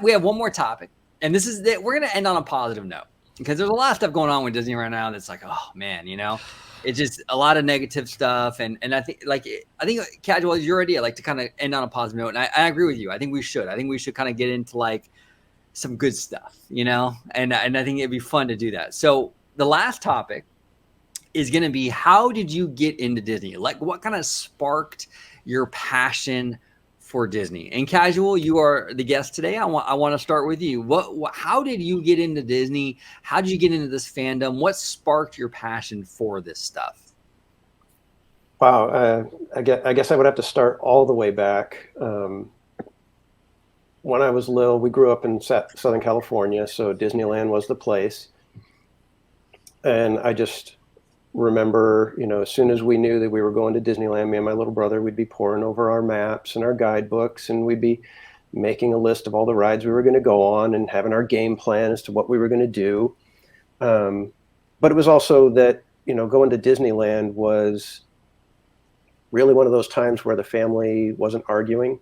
we have one more topic, and this is that we're going to end on a positive note because there's a lot of stuff going on with Disney right now that's like, oh man, it's just a lot of negative stuff. And I think Casual is your idea, like to kind of end on a positive note. And I agree with you. I think we should kind of get into like some good stuff, and I think it'd be fun to do that. So the last topic is going to be, how did you get into Disney? Like what kind of sparked your passion for Disney? And Casual, you are the guest today. I want to start with you. How did you get into Disney? How did you get into this fandom? What sparked your passion for this stuff? Wow. I guess I would have to start all the way back. When I was little, we grew up in Southern California, so Disneyland was the place. And I just remember, as soon as we knew that we were going to Disneyland, me and my little brother, we'd be poring over our maps and our guidebooks, and we'd be making a list of all the rides we were going to go on and having our game plan as to what we were going to do. But it was also that, going to Disneyland was really one of those times where the family wasn't arguing.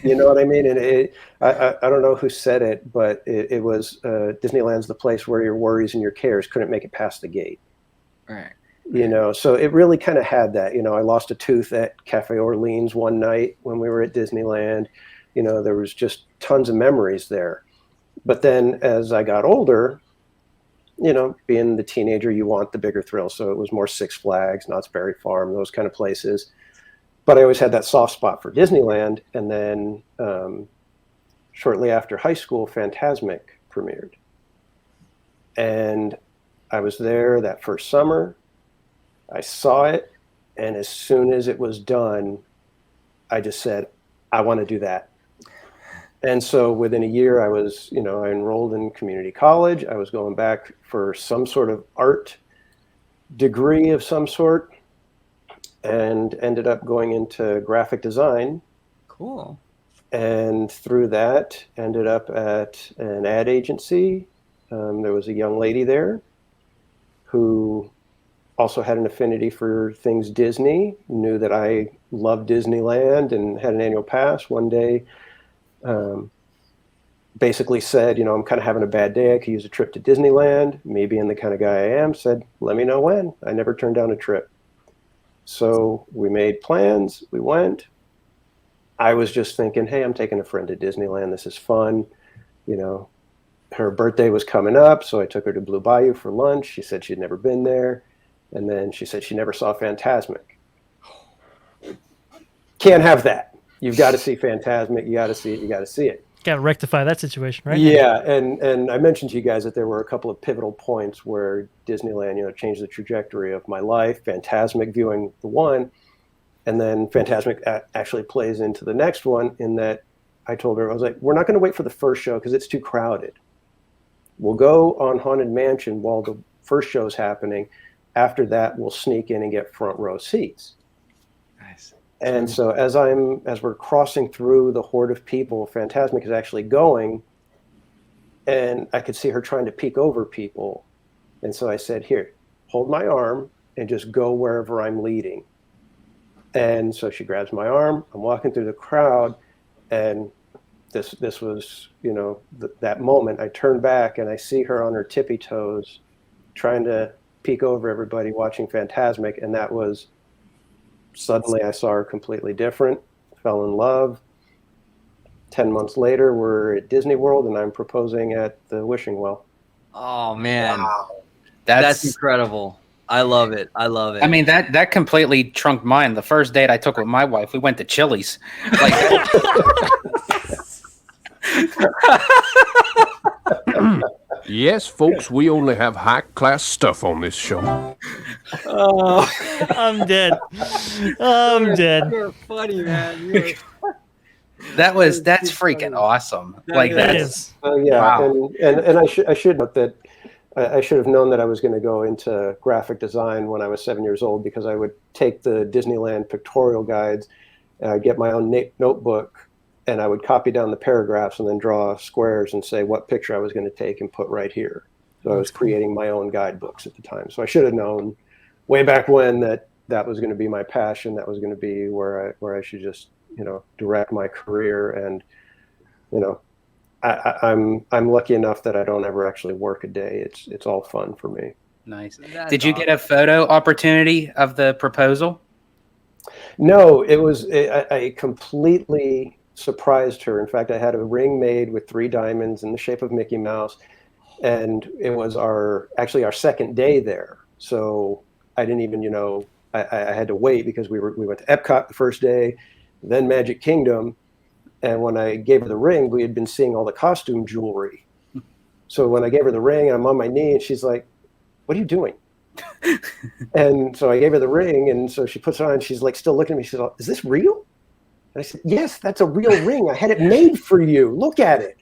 You know what I mean? And I don't know who said it, but it was Disneyland's the place where your worries and your cares couldn't make it past the gate. Right. So it really kind of had that. I lost a tooth at Cafe Orleans one night when we were at Disneyland. There was just tons of memories there. But then as I got older, being the teenager, you want the bigger thrill. So it was more Six Flags, Knott's Berry Farm, those kind of places. But I always had that soft spot for Disneyland. And then shortly after high school, Fantasmic premiered. And I was there that first summer. I saw it. And as soon as it was done, I just said, I want to do that. And so within a year, I was, I enrolled in community college. I was going back for some sort of art degree of some sort, and ended up going into graphic design. Cool. And through that, ended up at an ad agency. There was a young lady there who also had an affinity for things Disney, knew that I loved Disneyland and had an annual pass. One day, basically said, I'm kind of having a bad day. I could use a trip to Disneyland. Me being the kind of guy I am, said, let me know when. I never turned down a trip. So we made plans. We went. I was just thinking, hey, I'm taking a friend to Disneyland. This is fun. Her birthday was coming up, so I took her to Blue Bayou for lunch. She said she'd never been there. And then she said she never saw Fantasmic. Can't have that. You've got to see Fantasmic. You got to see it. You got to see it. Got to rectify that situation, right? Yeah, and I mentioned to you guys that there were a couple of pivotal points where Disneyland, changed the trajectory of my life. Fantasmic viewing the one, and then Fantasmic actually plays into the next one in that I told her, I was like, we're not going to wait for the first show because it's too crowded. We'll go on Haunted Mansion while the first show's happening. After that, we'll sneak in and get front row seats. Nice. And so as we're crossing through the horde of people, Fantasmic is actually going, and I could see her trying to peek over people. And so I said, here, hold my arm and just go wherever I'm leading. And so she grabs my arm. I'm walking through the crowd, and this was, that moment. I turn back and I see her on her tippy toes trying to peek over everybody watching Fantasmic, and that was, suddenly I saw her completely different, fell in love. 10 months later, we're at Disney World, and I'm proposing at the Wishing Well. Oh, man. Wow. That's incredible. I love it. I love it. I mean, that completely trunked mine. The first date I took with my wife, we went to Chili's. Like Yes, folks, we only have high-class stuff on this show. Oh, I'm dead. I'm dead. You're funny, man. that's freaking awesome. That is. Yeah, wow. And I should note that I should have known that I was going to go into graphic design when I was 7 years old, because I would take the Disneyland pictorial guides, get my own notebook, and I would copy down the paragraphs and then draw squares and say what picture I was going to take and put right here. So I was creating my own guidebooks at the time. So I should have known way back when that was going to be my passion. That was going to be where I should just, direct my career. And, I'm lucky enough that I don't ever actually work a day. It's all fun for me. Nice. That's Did you get a photo opportunity of the proposal? No, I completely surprised her. In fact, I had a ring made with 3 diamonds in the shape of Mickey Mouse, and it was actually our second day there. So I didn't even, I had to wait because we went to Epcot the first day, then Magic Kingdom, and when I gave her the ring, we had been seeing all the costume jewelry. So when I gave her the ring, I'm on my knee, and she's like, "What are you doing?" And so I gave her the ring, and so she puts it on, and she's like still looking at me. She's like, "Is this real?" And I said, "Yes, that's a real ring. I had it made for you. Look at it."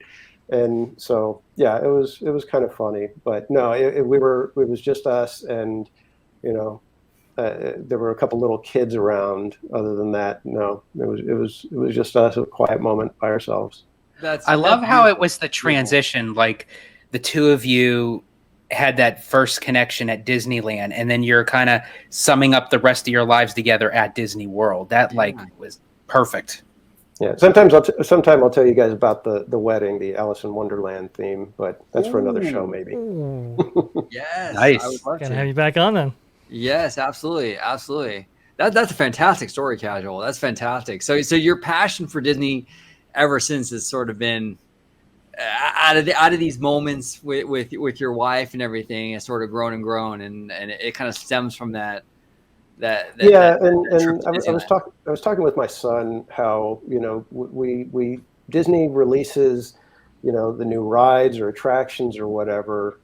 And so, yeah, it was kind of funny, but no, it was just us, and there were a couple little kids around. Other than that, no, it was just us, a quiet moment by ourselves. I love how it was the transition, like the two of you had that first connection at Disneyland, and then you're kind of summing up the rest of your lives together at Disney World. That was perfect. Yeah, sometime I'll tell you guys about the wedding, the Alice in Wonderland theme, but that's for another show maybe. Yes, Nice. I would love Gonna to. have you back on then. Yes, absolutely, absolutely. That's a fantastic story, Casual. That's fantastic. So your passion for Disney ever since has sort of been out of these moments with your wife and everything has sort of grown and grown, and it kind of stems from that. And I was talking with my son how we Disney releases the new rides or attractions or whatever,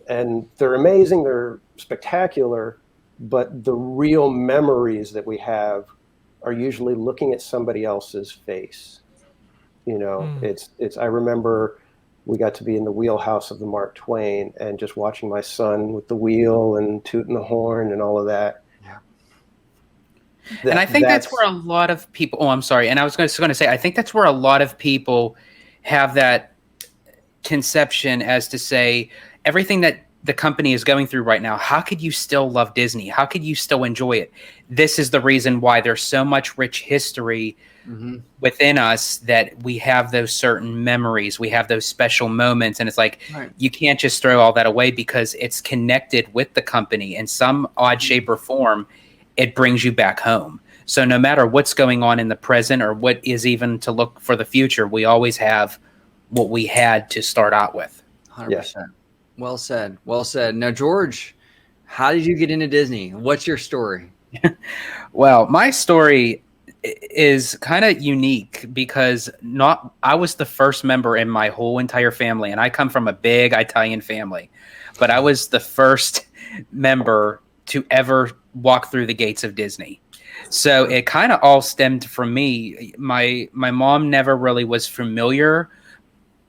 and they're amazing, they're spectacular, but the real memories that we have are usually looking at somebody else's face. It's I remember we got to be in the wheelhouse of the Mark Twain and just watching my son with the wheel and tooting the horn and all of that. And I think that's where a lot of people. Oh, I'm sorry. And I was going to say, I think that's where a lot of people have that conception as to say everything that the company is going through right now. How could you still love Disney? How could you still enjoy it? This is the reason why there's so much rich history within us that we have those certain memories. We have those special moments. And it's like, you can't just throw all that away because it's connected with the company in some odd shape or form. It brings you back home. So no matter what's going on in the present or what is even to look for the future, we always have what we had to start out with. 100%. Yes. Well said. Well said. Now, George, how did you get into Disney? What's your story? Well, my story is kind of unique because I was the first member in my whole entire family, and I come from a big Italian family, but I was the first member to ever walk through the gates of Disney. So it kind of all stemmed from me. My mom never really was familiar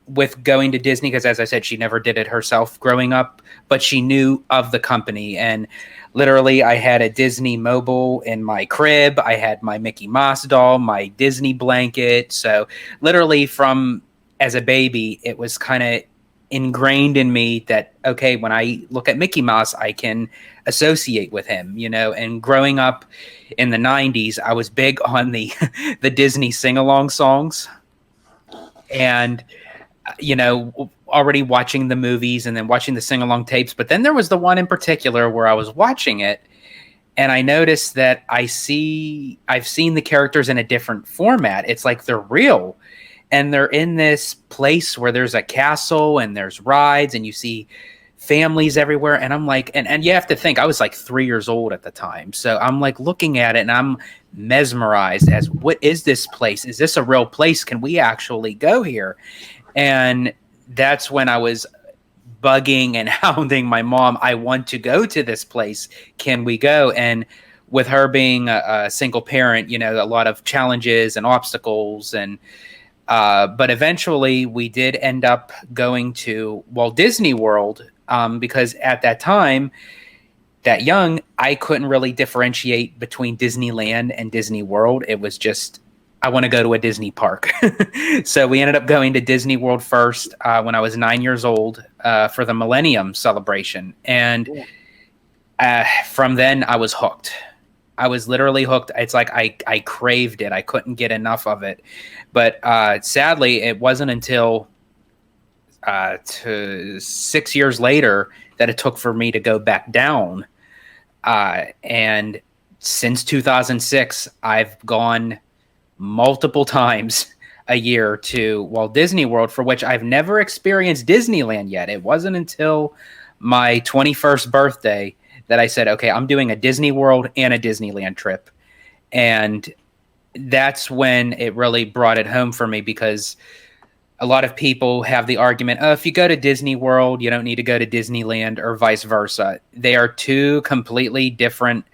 with going to Disney because, as I said, she never did it herself growing up, but she knew of the company. And literally I had a Disney mobile in my crib. I had my Mickey Mouse doll, my Disney blanket. So literally from as a baby, it was kind of ingrained in me that, okay, when I look at Mickey Mouse, I can associate with him, and growing up in the 90s, I was big on the Disney sing-along songs and, already watching the movies and then watching the sing-along tapes. But then there was the one in particular where I was watching it and I noticed that I've seen the characters in a different format. It's like they're real. And they're in this place where there's a castle and there's rides and you see families everywhere. And I'm like, and you have to think, I was like 3 years old at the time. So I'm like looking at it and I'm mesmerized as what is this place? Is this a real place? Can we actually go here? And that's when I was bugging and hounding my mom. I want to go to this place. Can we go? And with her being a single parent, a lot of challenges and obstacles but eventually we did end up going to Walt Disney World because at that time, that young, I couldn't really differentiate between Disneyland and Disney World. It was just, I want to go to a Disney park. So we ended up going to Disney World first when I was 9 years old for the Millennium Celebration. And from then I was hooked. I was literally hooked. It's like I craved it. I couldn't get enough of it. But sadly, it wasn't until to 6 years later that it took for me to go back down. And since 2006, I've gone multiple times a year to Walt Disney World, for which I've never experienced Disneyland yet. It wasn't until my 21st birthday that I said, okay, I'm doing a Disney World and a Disneyland trip. And that's when it really brought it home for me, because a lot of people have the argument, oh, if you go to Disney World, you don't need to go to Disneyland, or vice versa. They are two completely different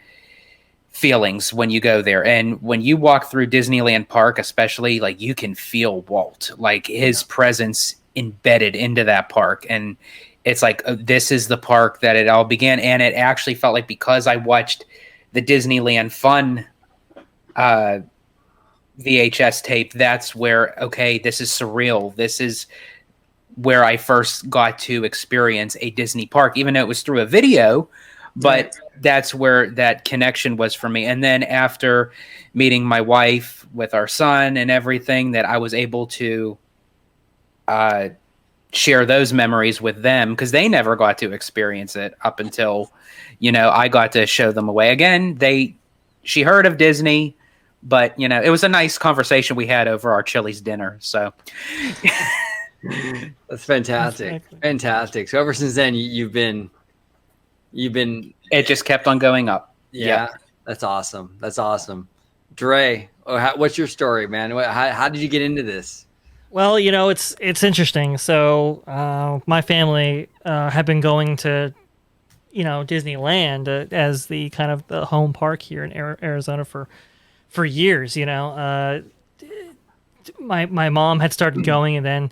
feelings when you go there. And when you walk through Disneyland Park, especially, like, you can feel Walt, like his presence embedded into that park. And it's like, this is the park that it all began. And it actually felt like, because I watched the Disneyland Fun VHS tape, that's where, okay, this is surreal. This is where I first got to experience a Disney park, even though it was through a video, but that's where that connection was for me. And then after meeting my wife with our son and everything, that I was able to share those memories with them, because they never got to experience it up until, I got to show them away. Again, she heard of Disney, but, it was a nice conversation we had over our Chili's dinner. So that's fantastic. Fantastic. So ever since then, you've been, it just kept on going up. Yeah. That's awesome. That's awesome. Dre, what's your story, man? How did you get into this? Well, it's interesting. So my family have been going to, Disneyland as the kind of the home park here in Arizona for years. My mom had started going, and then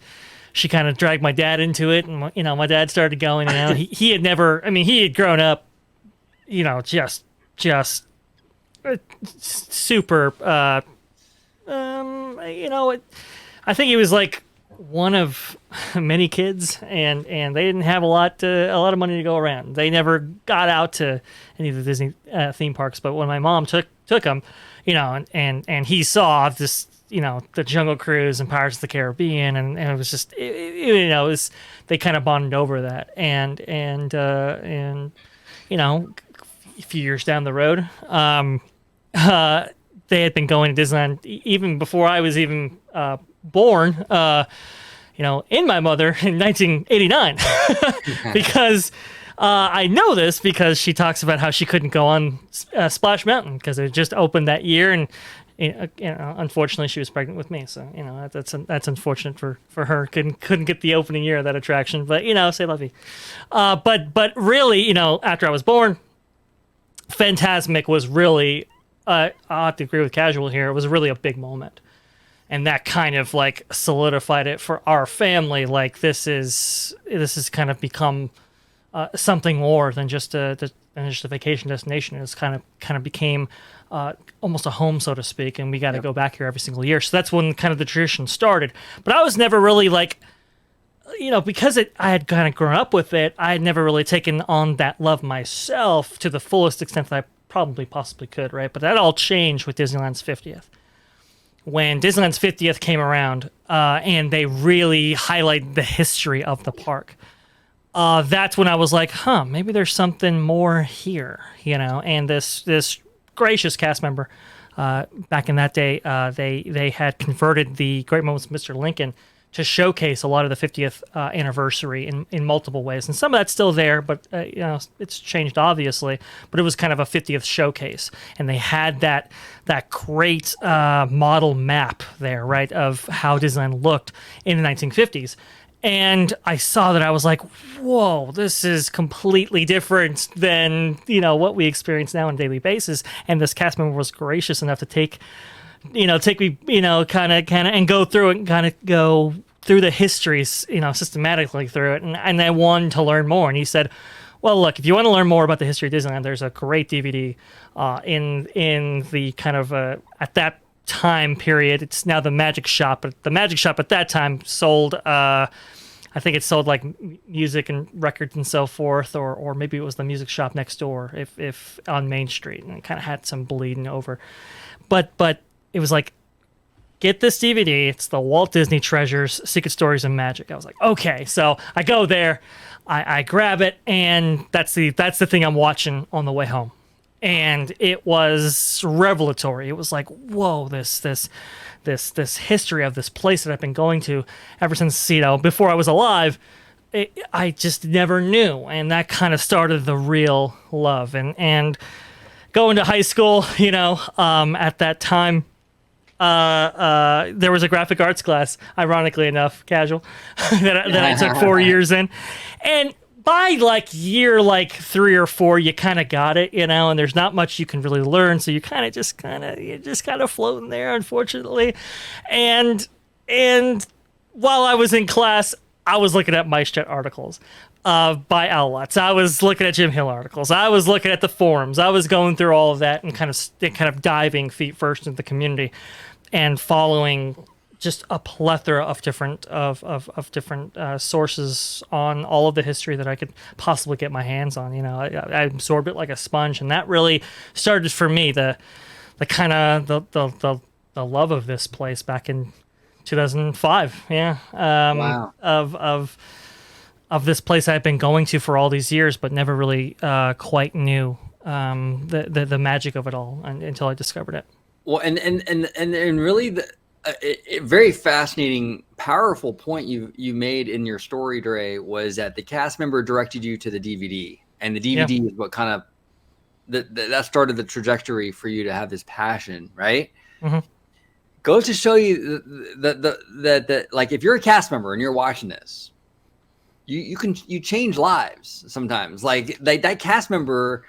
she kind of dragged my dad into it, and my dad started going. He had never, he had grown up, just super. I think he was like one of many kids, and they didn't have a lot of money to go around. They never got out to any of the Disney theme parks. But when my mom took him, and he saw this, the Jungle Cruise and Pirates of the Caribbean, and it was just, they kind of bonded over that, and a few years down the road, they had been going to Disneyland even before I was even born, in my mother in 1989, because I know this because she talks about how she couldn't go on Splash Mountain because it just opened that year, and unfortunately she was pregnant with me, so that's unfortunate for her. Couldn't get the opening year of that attraction, but say lovey. But really, after I was born, Fantasmic was really, I have to agree with Casual here, it was really a big moment. And that kind of like solidified it for our family. Like this has kind of become something more than just a vacation destination. It's kind of became almost a home, so to speak. And we got to go back here every single year. So that's when kind of the tradition started. But I was never really like, because I had kind of grown up with it, I had never really taken on that love myself to the fullest extent that I probably possibly could, right? But that all changed with Disneyland's 50th. When Disneyland's 50th came around, and they really highlighted the history of the park, that's when I was like, maybe there's something more here, And this gracious cast member, back in that day, they had converted the Great Moments of Mr. Lincoln to showcase a lot of the 50th anniversary in multiple ways. And some of that's still there, but it's changed, obviously. But it was kind of a 50th showcase. And they had that great model map there, right, of how Disneyland looked in the 1950s. And I saw that, I was like, whoa, this is completely different than, what we experience now on a daily basis. And this cast member was gracious enough to take me, kind of, and go through it and kind of go through the histories, systematically through it. And I wanted to learn more. And he said, well, look, if you want to learn more about the history of Disneyland, there's a great DVD in the kind of, at that time period, it's now the Magic Shop, but the Magic Shop at that time sold, I think it sold like music and records and so forth, or maybe it was the music shop next door, if on Main Street, and it kind of had some bleeding over. But it was like get this DVD. It's the Walt Disney Treasures, Secret Stories and Magic. I was like, okay. So I go there, I grab it, and that's the thing I'm watching on the way home. And it was revelatory. It was like, whoa, this history of this place that I've been going to ever since, before I was alive. I just never knew, and that kind of started the real love. And going to high school, at that time, there was a graphic arts class, ironically enough, casual, that I took 4 years in, and by year 3 or 4, you kind of got it, and there's not much you can really learn, so you're just kind of floating there, unfortunately, and while I was in class, I was looking at MiceJet articles by outlets. I was looking at Jim Hill articles. I was looking at the forums. I was going through all of that and kind of diving feet first into the community and following just a plethora of different sources on all of the history that I could possibly get my hands on. I absorbed it like a sponge, and that really started for me the kind of the love of this place back in 2005. Wow. Of this place I've been going to for all these years, but never really quite knew the magic of it all until I discovered it. Well, and really very fascinating, powerful point you made in your story, Dre, was that the cast member directed you to the DVD, and the DVD is what kind of that started the trajectory for you to have this passion, right? Mm-hmm. Goes to show you that like if you're a cast member and you're watching this, you change lives sometimes. Like that cast member,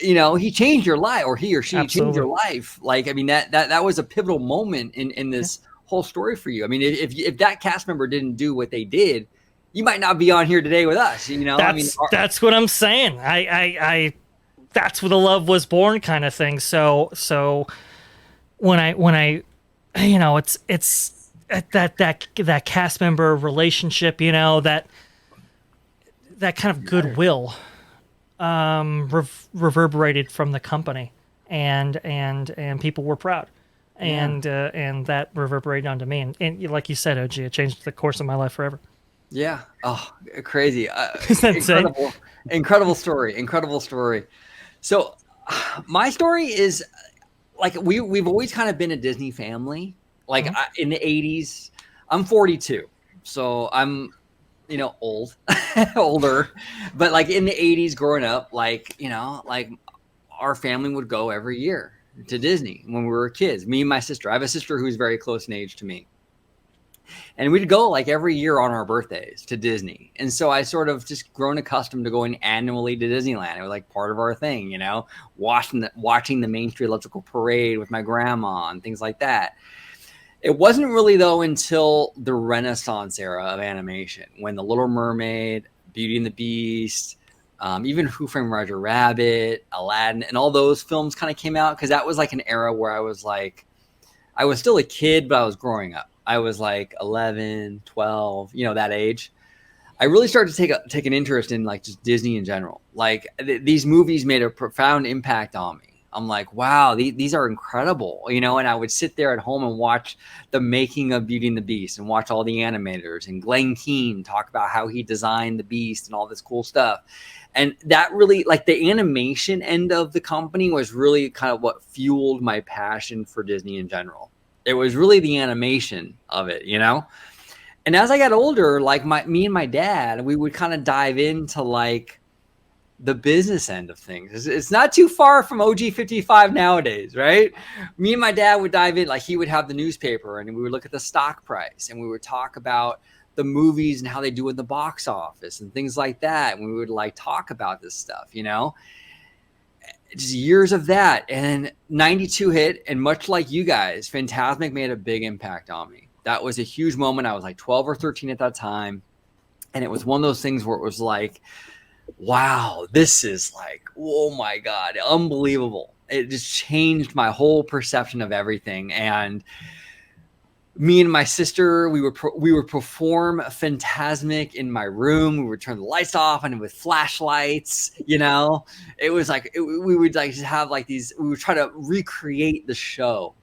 he changed your life, or he or she changed your life. Like, I mean, that was a pivotal moment in this whole story for you. I mean, if that cast member didn't do what they did, you might not be on here today with us. That's what I'm saying. I that's where the love was born, kind of thing. So when I it's that cast member relationship, that kind of goodwill reverberated from the company, and people were proud, and that reverberated onto me, and like you said, OG, it changed the course of my life forever. Yeah. Oh, crazy. Incredible story. So my story is like, we've always kind of been a Disney family. Like, in the 80s, I'm 42, so I'm, older, but like in the 80s growing up, like our family would go every year to Disney when we were kids, me and my sister. I have a sister who's very close in age to me. And we'd go like every year on our birthdays to Disney. And so I sort of just grown accustomed to going annually to Disneyland. It was like part of our thing, watching the Main Street Electrical Parade with my grandma and things like that. It wasn't really, though, until the Renaissance era of animation, when The Little Mermaid, Beauty and the Beast, even Who Framed Roger Rabbit, Aladdin, and all those films kind of came out, because that was like an era where I was still a kid, but I was growing up. I was like 11, 12, that age. I really started to take an interest in like just Disney in general. Like these movies made a profound impact on me. I'm like, wow, these are incredible, and I would sit there at home and watch the making of Beauty and the Beast and watch all the animators and Glenn Keane talk about how he designed the Beast and all this cool stuff. And that really, like, the animation end of the company was really kind of what fueled my passion for Disney in general. It was really the animation of it, And as I got older, like me and my dad, we would kind of dive into like the business end of things. It's not too far from OG 55 nowadays, right? Me and my dad would dive in, like he would have the newspaper and we would look at the stock price and we would talk about the movies and how they do in the box office and things like that. And we would like talk about this stuff, just years of that. And 92 hit, and much like you guys, Fantasmic made a big impact on me. That was a huge moment. I was like 12 or 13 at that time. And it was one of those things where it was like, wow, this is like, oh my God, unbelievable. It just changed my whole perception of everything. And me and my sister, we would perform Fantasmic in my room. We would turn the lights off and with flashlights, it was like, we would like have like these, we would try to recreate the show,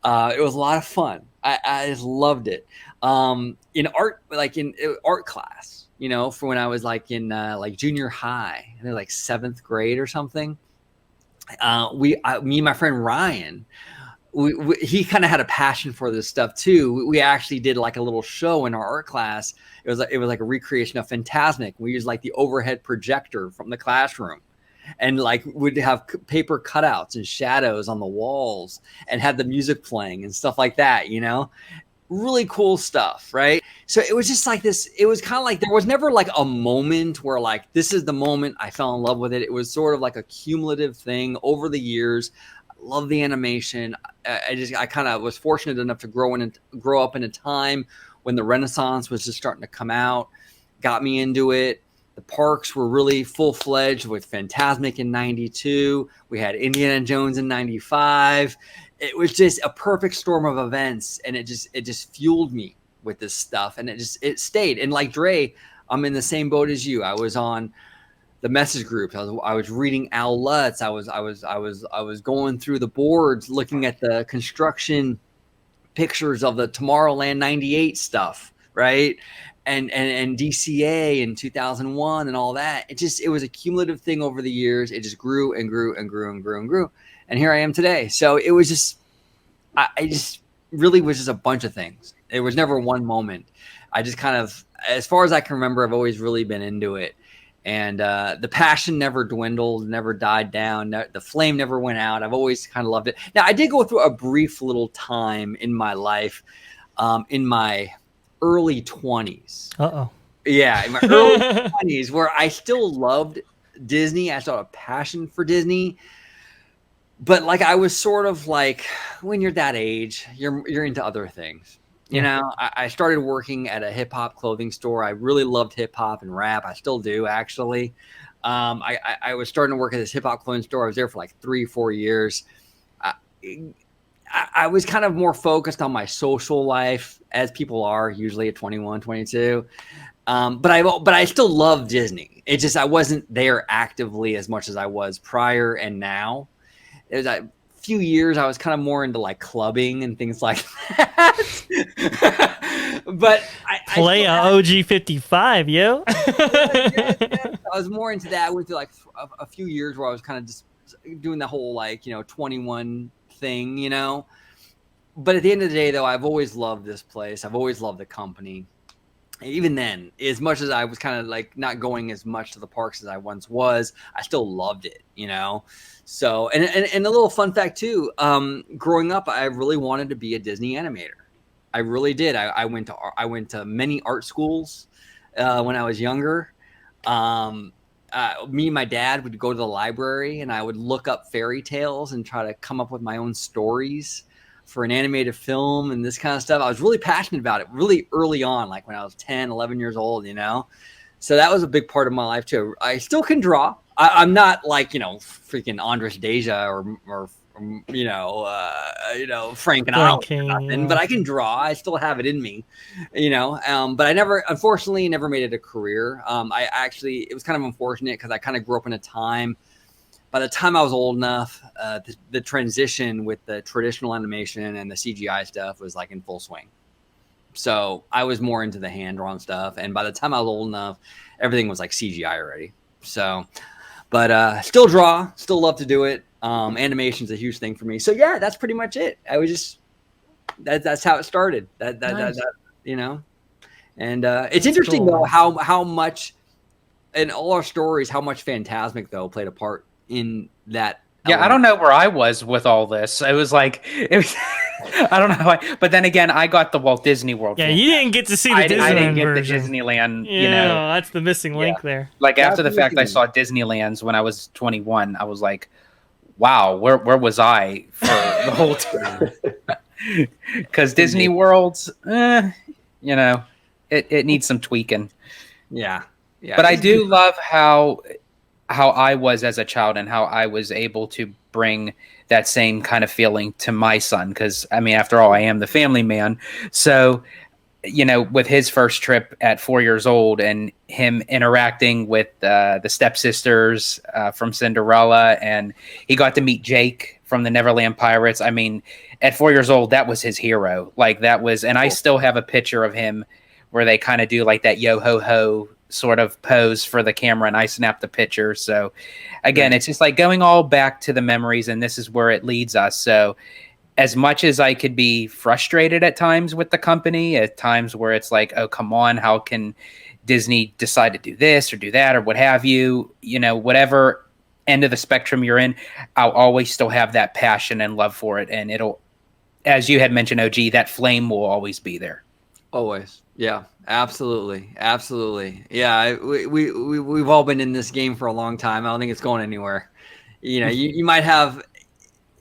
It was a lot of fun. I just loved it. In art, like in art class, you know, for when I was like in like junior high, I think like 7th grade or something. Me and my friend Ryan, he kind of had a passion for this stuff too. We actually did like a little show in our art class. It was like a recreation of Fantasmic. We used like the overhead projector from the classroom, and like would have paper cutouts and shadows on the walls, and had the music playing and stuff like that. You know, really cool stuff, right? So it was just like this. It was kind of like there was never like a moment where like this is the moment I fell in love with it. It was sort of like a cumulative thing over the years. Love the animation. I kind of was fortunate enough to grow up in a time when the Renaissance was just starting to come out, got me into it. The parks were really full-fledged with Fantasmic in 92. We had Indiana Jones in 95. It was just a perfect storm of events, and it just fueled me with this stuff, and it stayed. And like Dre, I'm in the same boat as you. I was on the message groups. I was reading Al Lutz. I was going through the boards, looking at the construction pictures of the Tomorrowland 98 stuff, right? And DCA in 2001 and all that. It was a cumulative thing over the years. It just grew and grew and grew and grew and grew. And here I am today. So it was just, I just really was just a bunch of things. It was never one moment. I just kind of, as far as I can remember, I've always really been into it. And the passion never dwindled, never died down. The flame never went out. I've always kind of loved it. Now, I did go through a brief little time in my life, in my early 20s. Uh-oh. Yeah, in my early 20s, where I still loved Disney. I still had a passion for Disney. But like I was sort of like, when you're that age, you're into other things. You know, I started working at a hip hop clothing store. I really loved hip hop and rap. I still do, actually. I was starting to work at this hip hop clothing store. I was there for like 3-4 years. I was kind of more focused on my social life, as people are usually at 21, 22. But I still love Disney. It just, I wasn't there actively as much as I was prior and now. It was a few years I was kind of more into like clubbing and things like that. But play a OG 55, yo. I was more into that. I went through like a few years where I was kind of just doing the whole like, 21 thing, But at the end of the day, though, I've always loved this place. I've always loved the company. Even then, as much as I was kind of like not going as much to the parks as I once was, I still loved it, So, and a little fun fact too, growing up, I really wanted to be a Disney animator. I really did. I went to many art schools when I was younger. Me and my dad would go to the library, and I would look up fairy tales and try to come up with my own stories for an animated film and this kind of stuff. I was really passionate about it really early on, like when I was 10, 11 years old, So that was a big part of my life too. I still can draw. I'm not like, freaking Andres Deja or Frank and I, but I can draw. I still have it in me, but I unfortunately never made it a career. It was kind of unfortunate because I kind of grew up in a time. By the time I was old enough, the transition with the traditional animation and the CGI stuff was like in full swing. So I was more into the hand-drawn stuff. And by the time I was old enough, everything was like CGI already. So, but still draw, still love to do it. Animation's a huge thing for me. So yeah, that's pretty much it. I was just, that's how it started. Nice. And it's interesting though, how much in all our stories, how much Fantasmic though played a part in that. Yeah, I don't know where I was with all this. I was I don't know. But then again, I got the Walt Disney World. Yeah, you didn't get to see the Disneyland I didn't get version. the Disneyland, that's the missing link there. Like after the fact I saw Disneyland's when I was 21, I was like, wow, where was I for the whole time? Because Disney World's, it needs some tweaking. Yeah. But I do love how I was as a child and how I was able to bring that same kind of feeling to my son. Because, I mean, after all, I am the family man. So with his first trip at 4 years old and him interacting with the stepsisters from Cinderella, and he got to meet Jake from the Neverland Pirates. I mean, at 4 years old, that was his hero. Like that was, and I still have a picture of him where they kind of do like that yo ho ho sort of pose for the camera, and I snapped the picture. So again, it's just like going all back to the memories, and this is where it leads us. So as much as I could be frustrated at times with the company, at times where it's like, oh, come on, how can Disney decide to do this or do that or what have you, whatever end of the spectrum you're in, I'll always still have that passion and love for it. And it'll, as you had mentioned, OG, that flame will always be there. Always. Yeah, absolutely. Absolutely. Yeah. We've all been in this game for a long time. I don't think it's going anywhere. You might have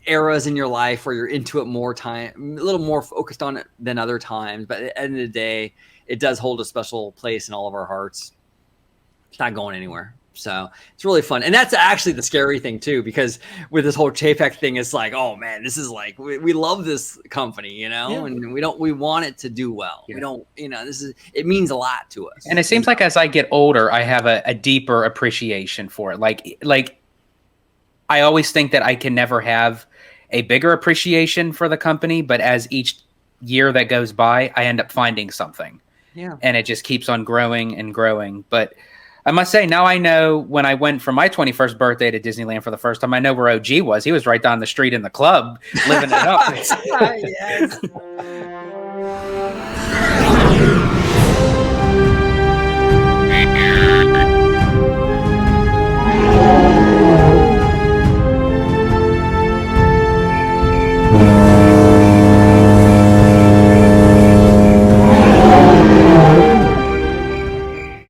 eras in your life where you're into it more time, a little more focused on it than other times. But at the end of the day, it does hold a special place in all of our hearts. It's not going anywhere. So it's really fun. And that's actually the scary thing too, because with this whole Chapek thing, it's like, oh man, this is like, we love this company, and we want it to do well. Yeah. We don't, it means a lot to us. And it seems like as I get older, I have a deeper appreciation for it. Like I always think that I can never have a bigger appreciation for the company, but as each year that goes by, I end up finding something. Yeah. And it just keeps on growing and growing. But I must say, now I know when I went for my 21st birthday to Disneyland for the first time, I know where OG was. He was right down the street in the club, living it up. Yes.